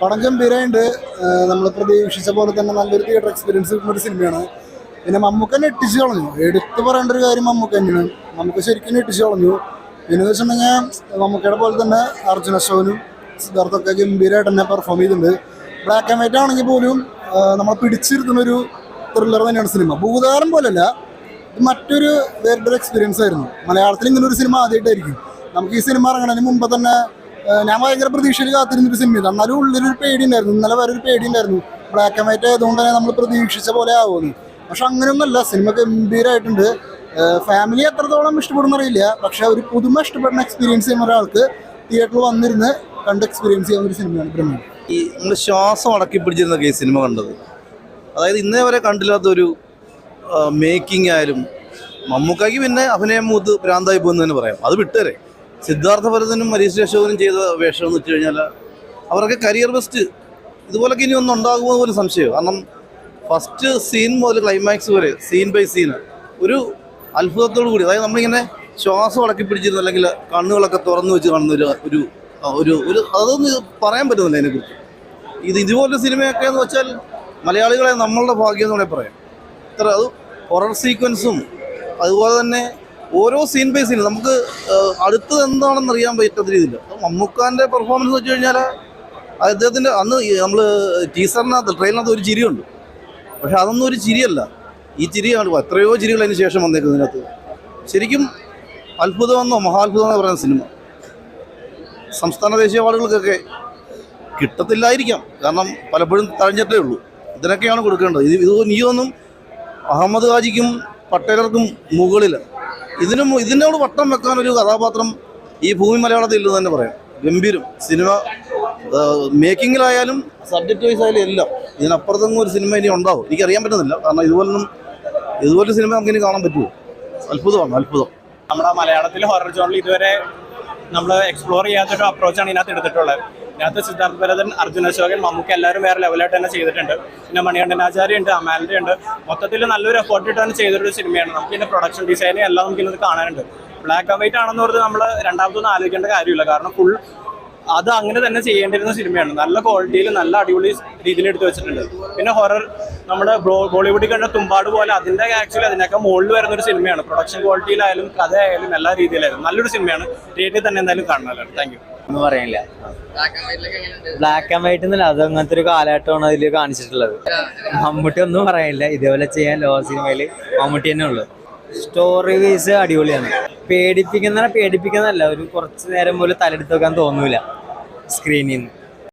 പടം ഗംഭീരമായിട്ട് നമ്മൾ പ്രതീക്ഷിച്ച പോലെ തന്നെ നല്ലൊരു തിയേറ്റർ എക്സ്പീരിയൻസ് കിട്ടുന്ന ഒരു സിനിമയാണ്. പിന്നെ മമ്മൂക്ക ഞെട്ടിച്ച് കളഞ്ഞു. എടുത്തു പറയേണ്ട ഒരു കാര്യം മമ്മൂക്ക തന്നെയാണ്. നമുക്ക് ശരിക്കും ഞെട്ടിച്ച് കളഞ്ഞു. പിന്നെ വെച്ചിട്ടുണ്ടെങ്കിൽ മമ്മൂക്കയുടെ പോലെ തന്നെ അർജുന അശോകനും സിദ്ധാർത്ഥൊക്കെ ഗംഭീരമായിട്ട് തന്നെ പെർഫോം ചെയ്തിട്ടുണ്ട്. ബ്ലാക്ക് ആൻഡ് വൈറ്റ് ആണെങ്കിൽ പോലും നമ്മളെ പിടിച്ചിരുത്തുന്ന ഒരു ത്രില്ലർ തന്നെയാണ് സിനിമ. ഭൂതകാലം പോലല്ല, ഇത് മറ്റൊരു വേറൊരു എക്സ്പീരിയൻസ് ആയിരുന്നു. മലയാളത്തിൽ ഇങ്ങനെ ഒരു സിനിമ ആദ്യമായിട്ടായിരിക്കും. നമുക്ക് ഈ സിനിമ ഇറങ്ങുന്നതിന് മുമ്പ് തന്നെ ഞാൻ ഭയങ്കര പ്രതീക്ഷയിൽ കാത്തിരുന്നൊരു സിനിമയാണ്. എന്നാലും ഉള്ളിലൊരു പേടി ഉണ്ടായിരുന്നു. ഇന്നലെ വരെ ഒരു പേടി ഉണ്ടായിരുന്നു, ബ്ലാക്ക് ആൻഡ് വൈറ്റ് ആയതുകൊണ്ട് തന്നെ നമ്മൾ പ്രതീക്ഷിച്ച പോലെ ആവുമെന്ന്. പക്ഷെ അങ്ങനെയൊന്നുമല്ല, സിനിമ ഗംഭീരമായിട്ടുണ്ട്. ഫാമിലി എത്രത്തോളം ഇഷ്ടപ്പെടുന്നറിയില്ല, പക്ഷെ ഒരു പുതുമ ഇഷ്ടപ്പെടുന്ന എക്സ്പീരിയൻസ് ചെയ്യുന്ന ഒരാൾക്ക് തിയേറ്ററിൽ വന്നിരുന്ന് കണ്ട് എക്സ്പീരിയൻസ് ചെയ്യുന്ന ഒരു സിനിമയാണ് ബ്രഹ്മൻ. ഈ നമ്മൾ ശ്വാസം അടക്കി പിടിച്ചിരുന്ന ഈ സിനിമ കണ്ടത്, അതായത് ഇന്നേ വരെ കണ്ടില്ലാത്തൊരു മേക്കിംഗ് ആയാലും മമ്മൂക്കായ്ക്ക് പിന്നെ അഭിനയം മൂത്ത് ഭ്രാന്തായി പോകുന്നു തന്നെ പറയാം. അത് വിട്ടേരെ സിദ്ധാർത്ഥ ഭരതനും മനീഷ് അശോകനും ചെയ്ത വേഷം എന്ന് വെച്ച് കഴിഞ്ഞാൽ അവരൊക്കെ കരിയർ ബെസ്റ്റ്. ഇതുപോലൊക്കെ ഇനി ഒന്നും ഉണ്ടാകുമോ പോലും സംശയം. കാരണം ഫസ്റ്റ് സീൻ മുതൽ ക്ലൈമാക്സ് വരെ സീൻ ബൈ സീൻ ഒരു അത്ഭുതത്തോടു കൂടി, അതായത് നമ്മളിങ്ങനെ ശ്വാസം അടക്കി പിടിച്ചിരുന്നു, അല്ലെങ്കിൽ കണ്ണുകളൊക്കെ തുറന്നു വെച്ച് കാണുന്ന ഒരു ഒരു ഒരു അതൊന്നും പറയാൻ പറ്റുന്നില്ല അതിനെക്കുറിച്ച്. ഇതുപോലൊരു സിനിമയൊക്കെ എന്ന് വെച്ചാൽ മലയാളികളെ നമ്മളുടെ ഭാഗ്യം എന്ന് വേണമെങ്കിൽ പറയാം. ഇത്ര അത് ഹൊറർ സീക്വൻസും അതുപോലെ തന്നെ ഓരോ സീൻ ബൈ സീൻ നമുക്ക് അടുത്തത് എന്താണെന്ന് അറിയാൻ പറ്റാത്ത രീതിയിൽ മമ്മൂക്കാൻ്റെ പെർഫോമൻസ് വെച്ച് കഴിഞ്ഞാൽ അദ്ദേഹത്തിൻ്റെ അന്ന് നമ്മൾ ടീസറിനകത്ത് ട്രെയിലിനകത്ത് ഒരു ചിരിയുണ്ട്, പക്ഷെ അതൊന്നും ഒരു ചിരിയല്ല. ഈ ചിരിയാണ് എത്രയോ ചിരികൾ അതിന് ശേഷം വന്നേക്കുന്നതിനകത്ത്. ശരിക്കും അത്ഭുതമെന്നോ മഹാത്ഭുതമെന്നോ പറയുന്ന സിനിമ സംസ്ഥാന ദേശീയ അവാർഡുകൾക്കൊക്കെ കിട്ടത്തില്ലായിരിക്കാം, കാരണം പലപ്പോഴും തഴഞ്ഞിട്ടേ ഉള്ളൂ. ഇതിനൊക്കെയാണ് കൊടുക്കേണ്ടത്. ഇതൊന്നും അഹമ്മദ് ഖാജിക്കും പട്ടേലർക്കും മുകളിൽ ഇതിനോട് വട്ടം വെക്കാനൊരു കഥാപാത്രം ഈ ഭൂമി മലയാളത്തിൽ ഇല്ലെന്ന് തന്നെ പറയാം. ഗംഭീരം സിനിമ, മേക്കിങ്ങിലായാലും സബ്ജക്റ്റ് വൈസ് ആയാലും എല്ലാം. ഇതിനപ്പുറത്തൊന്നും ഒരു സിനിമ ഇനി ഉണ്ടാവും എനിക്കറിയാൻ പറ്റുന്നില്ല. കാരണം ഇതുപോലൊരു സിനിമ നമുക്ക് ഇനി കാണാൻ പറ്റുമോ? അത്ഭുതമാണ്, അത്ഭുതം. നമ്മുടെ മലയാളത്തിൽ ഹൊറർ ജോണിൽ ഇതുവരെ നമ്മൾ എക്സ്പ്ലോർ ചെയ്യാത്തൊരു അപ്രോച്ചാണ് ഇതിനകത്ത് എടുത്തിട്ടുള്ളത്. ഇതിനകത്ത് സിദ്ധാർത്ഥ ഭരതൻ, അർജുന അശോകൻ, മമ്മൂക്ക എല്ലാവരും വേറെ ലെവലായിട്ട് തന്നെ ചെയ്തിട്ടുണ്ട്. പിന്നെ മണികണ്ഠനാചാര്യ ഉണ്ട്, അമാലിൻ്റെ ഉണ്ട്. മൊത്തത്തിൽ നല്ലൊരു എഫേർട്ട് ഇട്ട് തന്നെ ചെയ്തൊരു സിനിമയാണ്. നമുക്ക് ഇതിൻ്റെ പ്രൊഡക്ഷൻ ഡിസൈനും എല്ലാം നമുക്ക് ഇന്നത് കാണാനുണ്ട്. ബ്ലാക്ക് ആൻഡ് വൈറ്റ് ആണെന്ന് പറഞ്ഞ് നമ്മൾ രണ്ടാമതൊന്നും ആലോചിക്കേണ്ട കാര്യമില്ല. കാരണം ഫുൾ അത് അങ്ങനെ തന്നെ ചെയ്യേണ്ടിരുന്ന സിനിമയാണ്. നല്ല ക്വാളിറ്റിയിൽ നല്ല അടിപൊളി രീതിയിൽ എടുത്ത് വെച്ചിട്ടുണ്ട്. പിന്നെ ഹൊറർ നമ്മുടെ ബോളിവുഡിൽ കണ്ട തുമ്പാട് പോലെ അതിൻ്റെ ആക്ച്വലി അതിനൊക്കെ മുകളിൽ വരുന്നൊരു സിനിമയാണ്. പ്രൊഡക്ഷൻ ക്വാളിറ്റിയിലായാലും കഥയായാലും എല്ലാ രീതിയിലായാലും നല്ലൊരു സിനിമയാണ്. തിയേറ്ററിൽ തന്നെ എന്തായാലും കാണണമല്ലോ. Thank you. ഒന്നും പറയാനില്ല. ബ്ലാക്ക് ആൻഡ് വൈറ്റ് എന്നല്ല, അത് അങ്ങനത്തെ ഒരു കാലഘട്ടമാണ് അതിൽ കാണിച്ചിട്ടുള്ളത്. മമ്മൂട്ടി ഒന്നും പറയാനില്ല. ഇതേപോലെ ചെയ്യാൻ ലോ സിനിമയിൽ മമ്മൂട്ടി തന്നെ ഉള്ളു. സ്റ്റോറി വൈസ് അടിപൊളിയാണ്. പേടിപ്പിക്കുന്നതല്ല, ഒരു കുറച്ച് നേരം പോലും തലെടുത്ത് വെക്കാൻ തോന്നൂല സ്ക്രീനിൽ നിന്ന്.